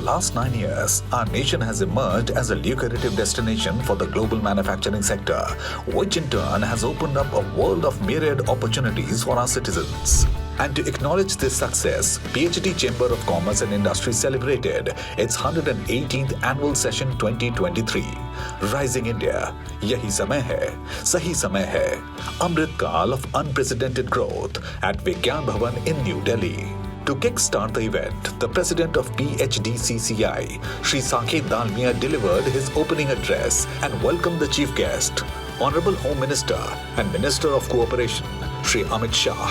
last 9 years, our nation has emerged as a lucrative destination for the global manufacturing sector, which in turn has opened up a world of myriad opportunities for our citizens. And to acknowledge this success, PhD Chamber of Commerce and Industry celebrated its 118th annual session 2023. Rising India, yahi samay hai, sahi samay hai. Amrit Kaal of unprecedented growth at Vigyan Bhavan in New Delhi. To kickstart the event, the president of PhD CCI, Shri Saket Dalmia, delivered his opening address and welcomed the chief guest, Honorable Home Minister and Minister of Cooperation, Shri Amit Shah.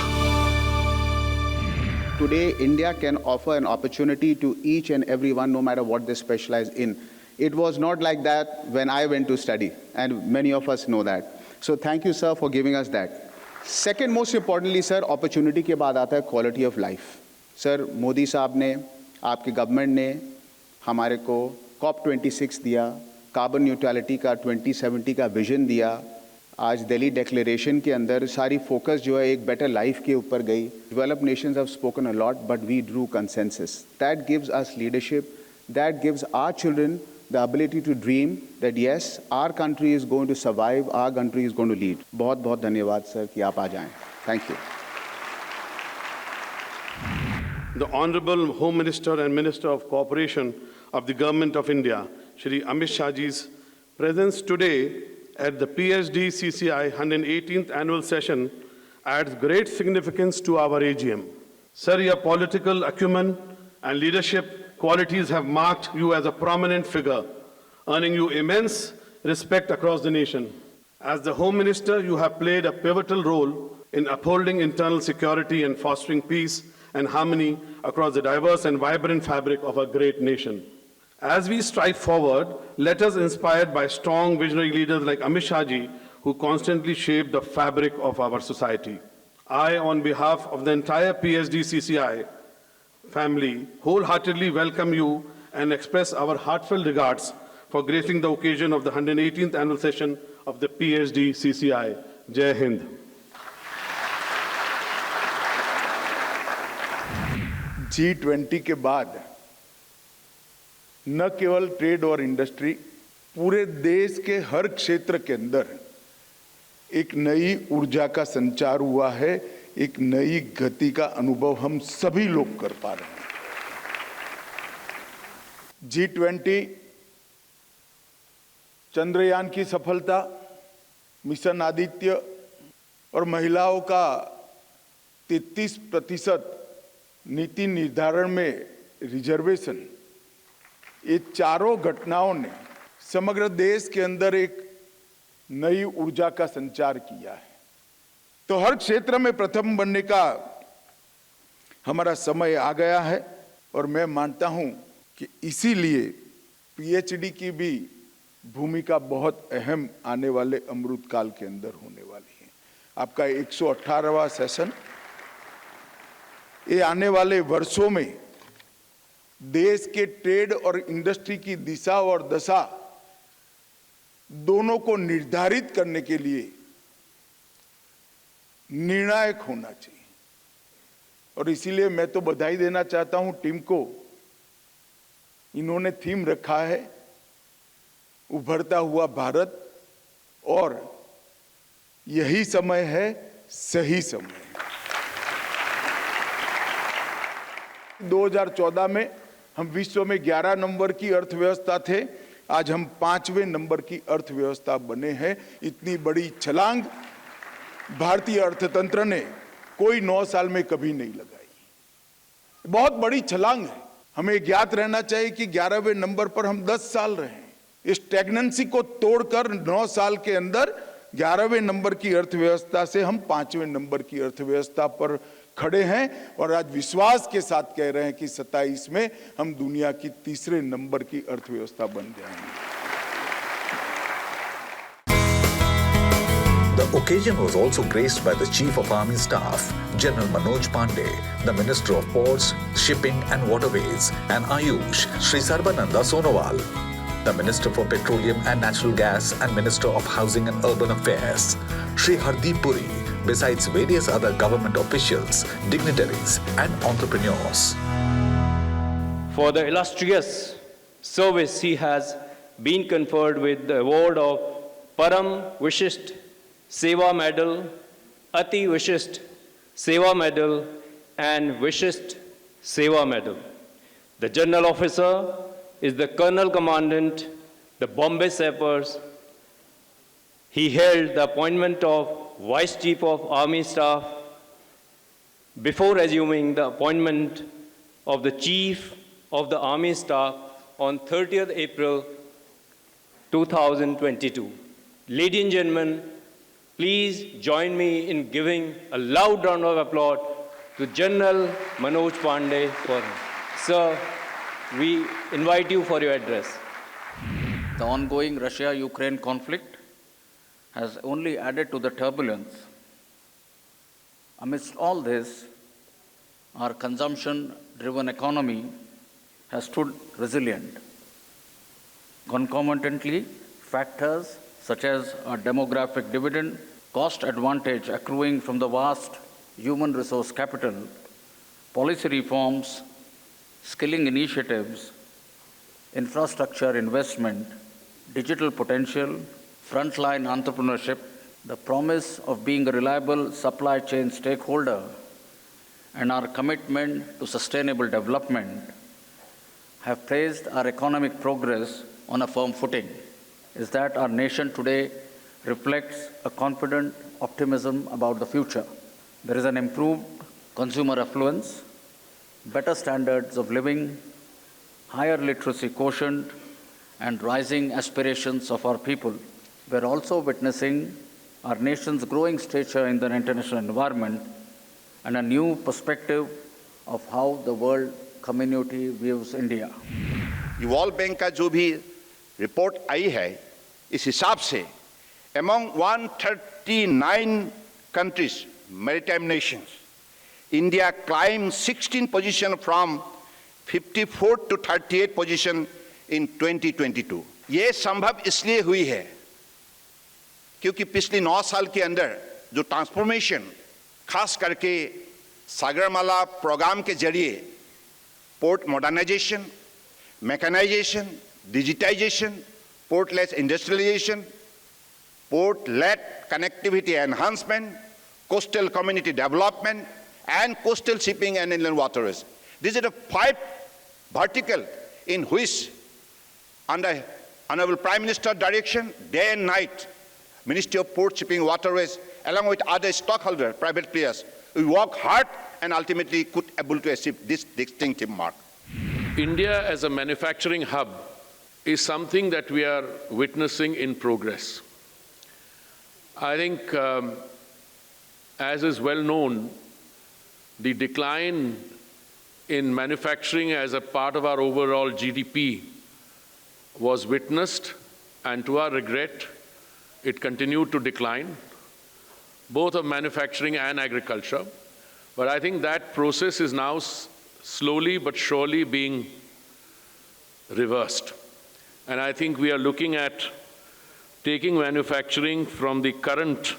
Today, India can offer an opportunity to each and everyone, no matter what they specialize in. It was not like that when I went to study, and many of us know that. So thank you, sir, for giving us that. Second, most importantly, sir, opportunity के बाद आता है quality of life. Sir, Modi साहब ने, आपकी government ने हमारे को COP26 दिया, कार्बन न्यूट्रलिटी का 2070 का विजन दिया. आज दिल्ली डिक्लेरेशन के अंदर सारी फोकस जो है एक बेटर लाइफ के ऊपर गई. Developed nations have spoken a lot, but we drew consensus. That gives us leadership, that gives our children the ability to dream that yes, our country is going to survive, our country is going to lead. बहुत बहुत धन्यवाद sir कि आप आ जाएं. Thank you. The Honorable Home Minister and Minister of Cooperation of the Government of India, Shri Amit Shahji's presence today at the PhD CCI 118th annual session adds great significance to our AGM. Sir, your political acumen and leadership qualities have marked you as a prominent figure, earning you immense respect across the nation. As the Home Minister, you have played a pivotal role in upholding internal security and fostering peace and harmony across the diverse and vibrant fabric of our great nation. As we stride forward, let us inspired by strong visionary leaders like Amit Shahji, who constantly shape the fabric of our society. I, on behalf of the entire PhD CCI family, wholeheartedly welcome you and express our heartfelt regards for gracing the occasion of the 118th annual session of the PhD CCI. Jai Hind. G20 के बाद न केवल trade और industry, पूरे देश के हर क्षेत्र के अंदर एक नई ऊर्जा का संचार हुआ है, एक नई गति का अनुभव हम सभी लोग कर पा रहे हैं. G20 चंद्रयान की सफलता, मिशन आदित्य और महिलाओं का 33% नीति निर्धारण में रिजर्वेशन, ये चारों घटनाओं ने समग्र देश के अंदर एक नई ऊर्जा का संचार किया है. तो हर क्षेत्र में प्रथम बनने का हमारा समय आ गया है और मैं मानता हूं कि इसीलिए पीएचडी की भी भूमिका बहुत अहम आने वाले अमृतकाल के अंदर होने वाली है. आपका 118वां सेशन ये आने वाले वर्षों में देश के ट्रेड और इंडस्ट्री की दिशा और दशा दोनों को निर्धारित करने के लिए निर्णायक होना चाहिए. और इसीलिए मैं तो बधाई देना चाहता हूं टीम को. इन्होंने थीम रखा है उभरता हुआ भारत, और यही समय है, सही समय. 2014 में हम विश्व में 11 नंबर की अर्थव्यवस्था थे, आज हम 5वें नंबर की अर्थव्यवस्था बने हैं. इतनी बड़ी छलांग भारतीय अर्थतंत्र ने कोई 9 साल में कभी नहीं लगाई. बहुत बड़ी छलांग है. हमें ज्ञात रहना चाहिए कि 11वें नंबर पर हम 10 साल रहे. इस स्टैग्नेंसी को तोड़कर 9 साल के अंदर 11वें नंबर की अर्थव्यवस्था से हम 5वें नंबर की अर्थव्यवस्था पर खड़े हैं, और आज विश्वास के साथ कह रहे हैं कि 27 में हम दुनिया की 3रे नंबर की अर्थव्यवस्था बन जाएंगे. The occasion was also graced by the Chief of Army Staff, General Manoj Pandey, the Minister of Ports, Shipping and Waterways, and Ayush, Shri Sarbananda Sonowal, the Minister for Petroleum and Natural Gas and Minister of Housing and Urban Affairs, Shri Hardeep Puri, besides various other government officials, dignitaries and entrepreneurs. For the illustrious service, he has been conferred with the award of Param Vishisht Seva Medal, Ati Vishisht Seva Medal, and Vishisht Seva Medal. The General Officer is the Colonel Commandant, the Bombay Sappers. He held the appointment of Vice Chief of Army Staff before assuming the appointment of the Chief of the Army Staff on 30th April 2022. Ladies and gentlemen, please join me in giving a loud round of applause to General Manoj Pandey. Sir, we invite you for your address. The ongoing Russia-Ukraine conflict has only added to the turbulence. Amidst all this, our consumption-driven economy has stood resilient. Concomitantly, factors such as our demographic dividend, cost advantage accruing from the vast human resource capital, policy reforms, skilling initiatives, infrastructure investment, digital potential, frontline entrepreneurship, the promise of being a reliable supply chain stakeholder, and our commitment to sustainable development have placed our economic progress on a firm footing. Is that our nation today reflects a confident optimism about the future. There is an improved consumer affluence, better standards of living, higher literacy quotient, and rising aspirations of our people. We are also witnessing our nation's growing stature in the international environment and a new perspective of how the world community views India. World bank का जो भी report आई है इस हिसाब से among 139 countries, maritime nations, India climbed 16 position from 54 to 38 position in 2022. ये संभव इसलिए हुई है क्योंकि पिछले 9 साल के अंदर जो ट्रांसफॉर्मेशन खास करके सागरमाला प्रोग्राम के जरिए port modernisation, mechanisation, digitisation, portless industrialisation, port-led connectivity enhancement, coastal community development, and coastal shipping and inland waterways. These are the 5 verticals in which, under Honorable Prime Minister's direction, day and night, Ministry of Port, Shipping, Waterways, along with other stockholders, private players, we work hard and ultimately could able to achieve this distinctive mark. India as a manufacturing hub is something that we are witnessing in progress. I think, as is well known, the decline in manufacturing as a part of our overall GDP was witnessed, and to our regret, it continued to decline, both of manufacturing and agriculture. But I think that process is now slowly but surely being reversed. And I think we are looking at taking manufacturing from the current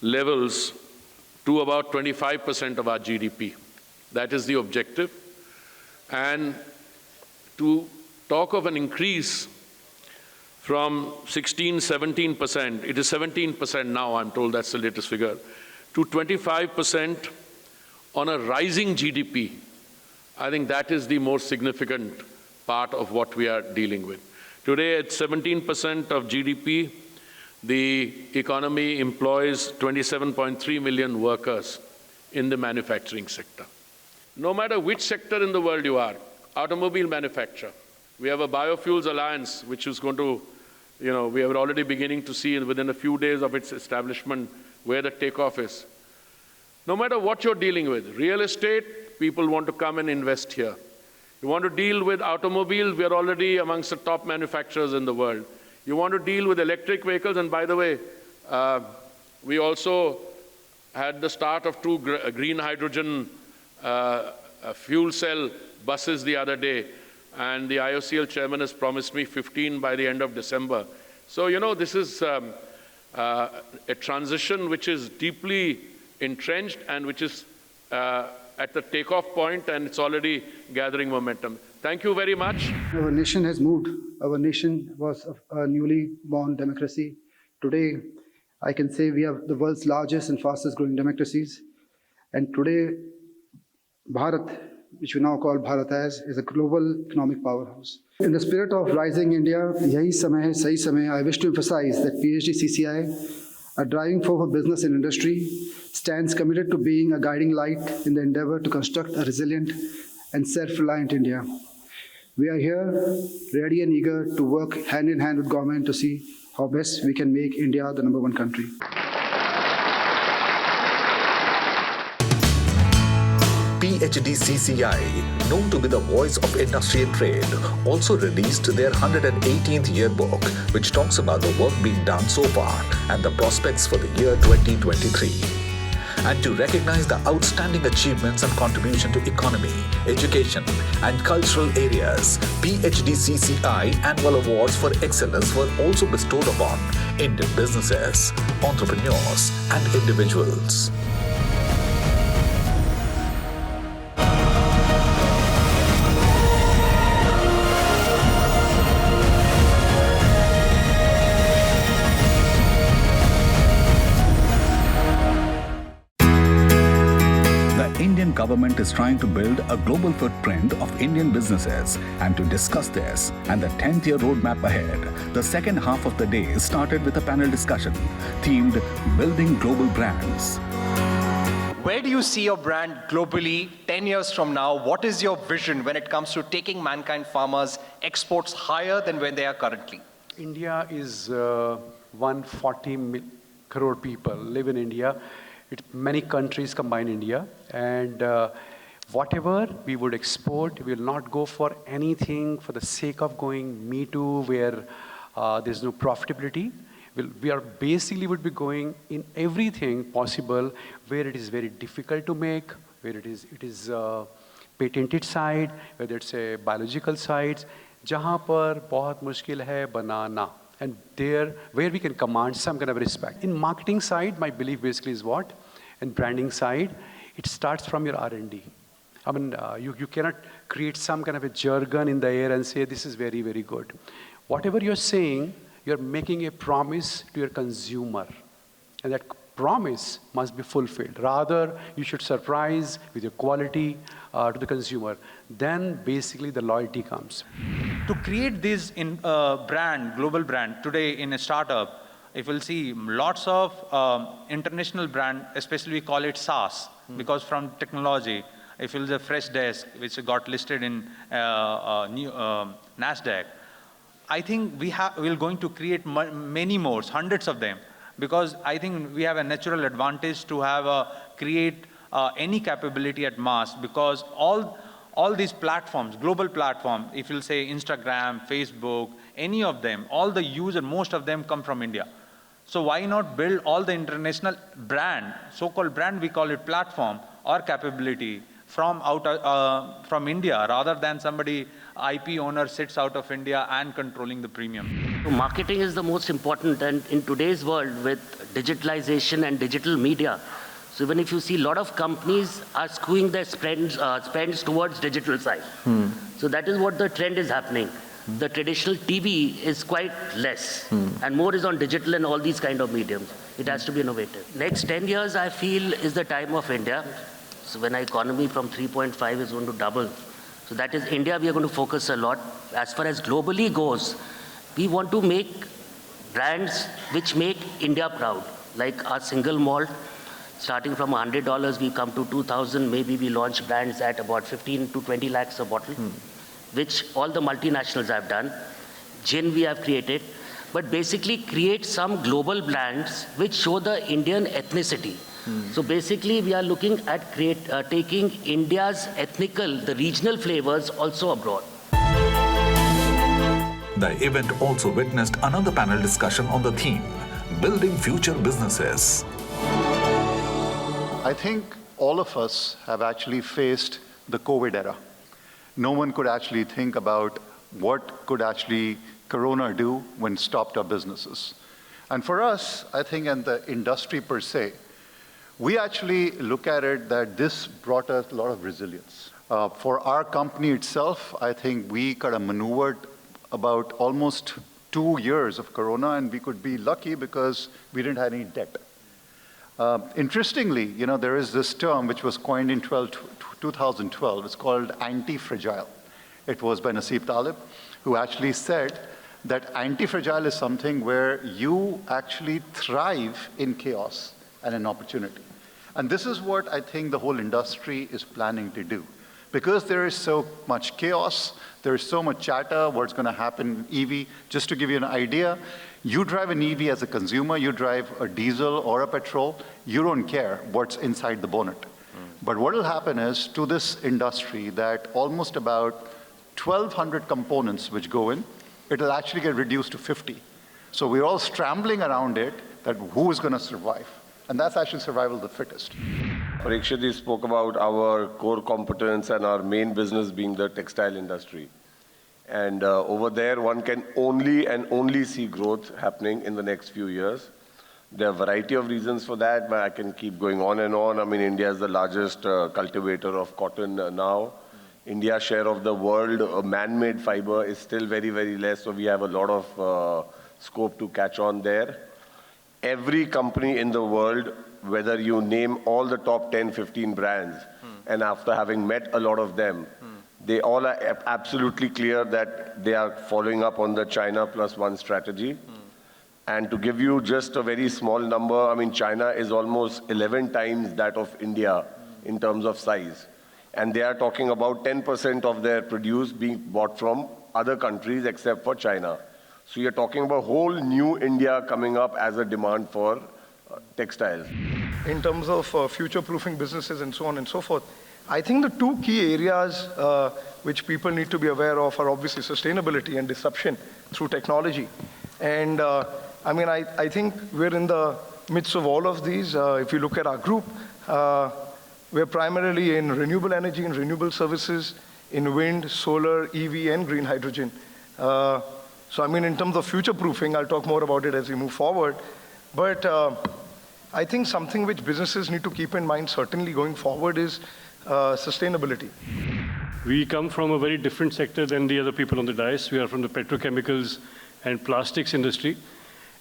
levels to about 25% of our GDP. That is the objective. And to talk of an increase from 16–17%, it is 17% now, I'm told that's the latest figure, to 25% on a rising GDP, I think that is the most significant part of what we are dealing with. Today, at 17% of GDP, the economy employs 27.3 million workers in the manufacturing sector. No matter which sector in the world you are, automobile manufacture, we have a biofuels alliance which is going to, we are already beginning to see within a few days of its establishment where the takeoff is. No matter what you're dealing with, real estate, people want to come and invest here. You want to deal with automobiles, we are already amongst the top manufacturers in the world. You want to deal with electric vehicles, and by the way, we also had the start of 2 green hydrogen fuel cell buses the other day, and the IOCL chairman has promised me 15 by the end of December. So, this is a transition which is deeply entrenched and which is at the takeoff point, and it's already gathering momentum. Thank you very much. Our nation has moved. Our nation was a newly born democracy. Today, I can say we are the world's largest and fastest growing democracies. And today, Bharat, which we now call Bharat as, is a global economic powerhouse. In the spirit of rising India, yahi samay hai, sahi samay, I wish to emphasize that PhD CCI, a driving force for business and industry, stands committed to being a guiding light in the endeavor to construct a resilient and self-reliant India. We are here, ready and eager to work hand in hand with government to see how best we can make India the #1 country. PhD CCI, known to be the voice of industry and trade, also released their 118th yearbook, which talks about the work being done so far and the prospects for the year 2023. And to recognize the outstanding achievements and contribution to economy, education, and cultural areas, PhD CCI annual awards for excellence were also bestowed upon Indian businesses, entrepreneurs, and individuals. Indian government is trying to build a global footprint of Indian businesses, and to discuss this and the 10th year roadmap ahead, the second half of the day started with a panel discussion themed Building Global Brands. Where do you see your brand globally 10 years from now? What is your vision when it comes to taking mankind farmers' exports higher than where they are currently? India is 140 crore people live in India. Many countries combine India, and whatever we would export, we will not go for anything for the sake of going me too, where there's no profitability. We are basically would be going in everything possible where it is very difficult to make, where it is patented side, whether it's a biological sites, जहाँ पर बहुत मुश्किल है बनाना. And there, where we can command some kind of respect. In marketing side, my belief basically is what? In branding side, it starts from your R&D. I mean, you cannot create some kind of a jargon in the air and say, this is very, very good. Whatever you're saying, you're making a promise to your consumer. And that promise must be fulfilled. Rather, you should surprise with your quality to the consumer. Then basically the loyalty comes. To create this global brand, today in a startup, if you'll see lots of international brand, especially we call it SaaS, because from technology, if you'll the Fresh Desk, which got listed in NASDAQ, I think we're going to create many more, hundreds of them, because I think we have a natural advantage to have create any capability at mass, because all these platforms, global platforms, if you'll say Instagram, Facebook, any of them, all the users, most of them come from India. So why not build all the international brand, so-called brand, we call it platform or capability from India, rather than somebody IP owner sits out of India and controlling the premium. So marketing is the most important, and in today's world with digitalization and digital media, so even if you see a lot of companies are skewing their spends towards digital side. So that is what the trend is happening. The traditional TV is quite less, and more is on digital and all these kind of mediums. It has to be innovative. Next 10 years, I feel, is the time of India. So when our economy from 3.5 is going to double. So that is India, we are going to focus a lot. As far as globally goes, we want to make brands which make India proud, like our single malt. Starting from $100, we come to 2,000. Maybe we launch brands at about 15 to 20 lakhs a bottle, which all the multinationals have done. Gin we have created, but basically create some global brands which show the Indian ethnicity. So basically we are looking at taking India's the regional flavors also abroad. The event also witnessed another panel discussion on the theme, Building Future Businesses. I think all of us have actually faced the COVID era. No one could actually think about what could actually Corona do when it stopped our businesses. And for us, I think, and the industry per se, We actually look at it that this brought us a lot of resilience. For our company itself, I think we kind of maneuvered about almost 2 years of Corona, and we could be lucky because we didn't have any debt. Interestingly, there is this term which was coined in 2012. It's called anti-fragile. It was by Nasib Taleb, who actually said that anti-fragile is something where you actually thrive in chaos and in opportunity. And this is what I think the whole industry is planning to do. Because there is so much chaos, there is so much chatter, what's going to happen in EV. Just to give you an idea, you drive an EV as a consumer, you drive a diesel or a petrol, you don't care what's inside the bonnet. But what will happen is, to this industry, that almost about 1,200 components which go in, it will actually get reduced to 50. So we're all scrambling around it, that who is going to survive? And that's actually survival of the fittest. Parikshit spoke about our core competence and our main business being the textile industry. And over there, one can only see growth happening in the next few years. There are a variety of reasons for that, but I can keep going on and on. I mean, India is the largest cultivator of cotton now. India's share of the world man-made fiber is still very, very less, so we have a lot of scope to catch on there. Every company in the world, whether you name all the top 10, 15 brands, and after having met a lot of them, they all are absolutely clear that they are following up on the China Plus One strategy. And to give you just a very small number, I mean, China is almost 11 times that of India in terms of size. And they are talking about 10% of their produce being bought from other countries except for China. So you're talking about whole new India coming up as a demand for textiles. In terms of future-proofing businesses and so on and so forth, I think the two key areas which people need to be aware of are obviously sustainability and disruption through technology. And I mean, I think we're in the midst of all of these. If you look at our group, we're primarily in renewable energy and renewable services, in wind, solar, EV, and green hydrogen. So I mean, in terms of future-proofing, I'll talk more about it as we move forward. But I think something which businesses need to keep in mind, certainly going forward, is sustainability. We come from a very different sector than the other people on the dais. We are from the petrochemicals and plastics industry.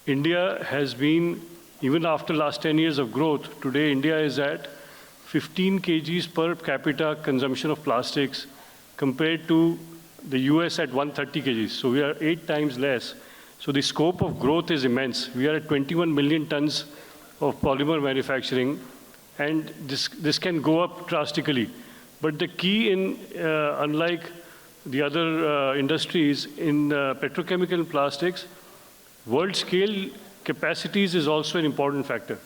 India has been, even after last 10 years of growth, today India is at 15 kgs per capita consumption of plastics compared to the US at 130 kgs. So we are 8 times less. So the scope of growth is immense. We are at 21 million tons of polymer manufacturing, and this can go up drastically. But the key in, unlike the other industries, in petrochemical and plastics, world scale capacities is also an important factor.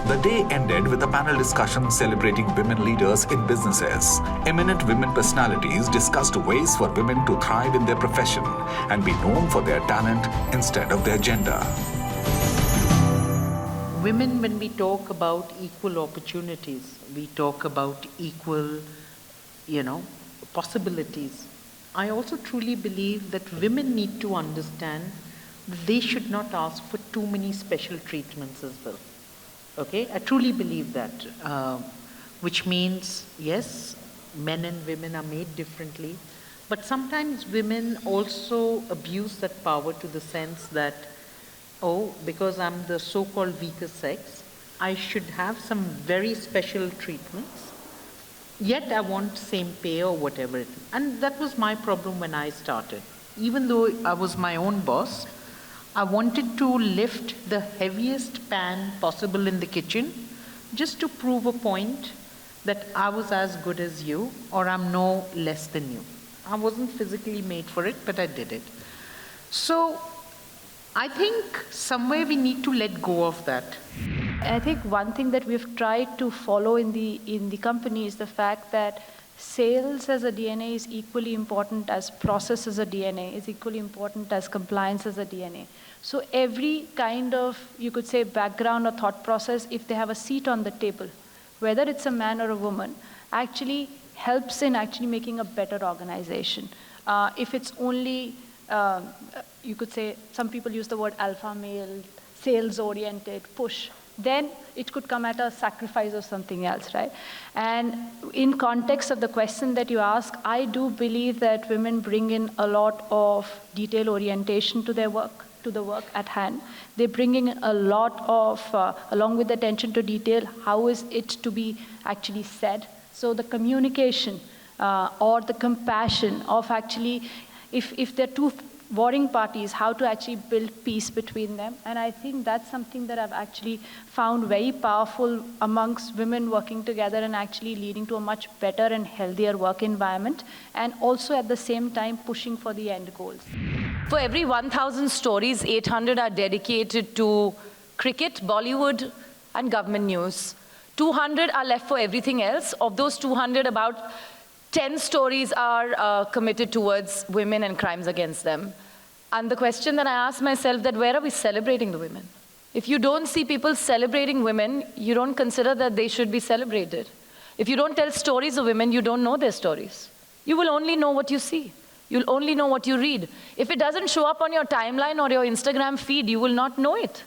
The day ended with a panel discussion celebrating women leaders in businesses. Eminent women personalities discussed ways for women to thrive in their profession and be known for their talent instead of their gender. Women, when we talk about equal opportunities, we talk about equal, possibilities. I also truly believe that women need to understand that they should not ask for too many special treatments as well. Okay, I truly believe that, which means, yes, men and women are made differently, but sometimes women also abuse that power to the sense that, oh, because I'm the so-called weaker sex, I should have some very special treatments, yet I want same pay or whatever it is. And that was my problem when I started. Even though I was my own boss, I wanted to lift the heaviest pan possible in the kitchen just to prove a point that I was as good as you or I'm no less than you. I wasn't physically made for it, but I did it. So I think somewhere we need to let go of that. I think one thing that we've tried to follow in the company is the fact that sales as a DNA is equally important as process as a DNA, is equally important as compliance as a DNA. So every kind of, you could say, background or thought process, if they have a seat on the table, whether it's a man or a woman, actually helps in actually making a better organization. If it's only, you could say, some people use the word alpha male, sales-oriented, push. then it could come at a sacrifice of something else, right? And in context of the question that you ask, I do believe that women bring in a lot of detail orientation to their work, to the work at hand. They bring in a lot of, along with attention to detail, how is it to be actually said? So the communication or the compassion of actually, if there are two warring parties, how to actually build peace between them. And I think that's something that I've actually found very powerful amongst women working together and actually leading to a much better and healthier work environment, and also at the same time pushing for the end goals. For every 1,000 stories, 800 are dedicated to cricket, Bollywood, and government news. 200 are left for everything else. Of those 200, about 10 stories are committed towards women and crimes against them. And the question that I ask myself, that where are we celebrating the women? If you don't see people celebrating women, you don't consider that they should be celebrated. If you don't tell stories of women, you don't know their stories. You will only know what you see. You'll only know what you read. If it doesn't show up on your timeline or your Instagram feed, you will not know it.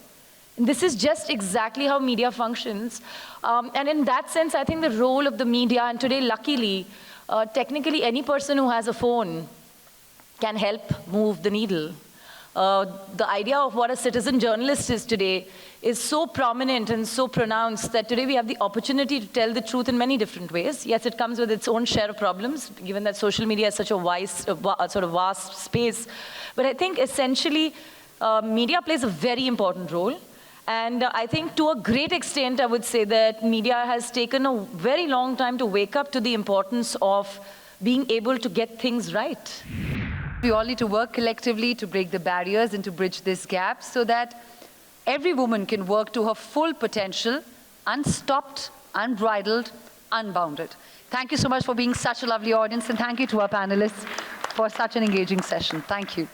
And this is just exactly how media functions. And in that sense, I think the role of the media, and today, luckily, technically any person who has a phone can help move the needle. The idea of what a citizen journalist is today is so prominent and so pronounced that today we have the opportunity to tell the truth in many different ways. Yes, it comes with its own share of problems, given that social media is such a sort of vast space. But I think essentially media plays a very important role. And I think to a great extent, I would say that media has taken a very long time to wake up to the importance of being able to get things right. We all need to work collectively to break the barriers and to bridge this gap so that every woman can work to her full potential, unstopped, unbridled, unbounded. Thank you so much for being such a lovely audience, and thank you to our panelists for such an engaging session. Thank you.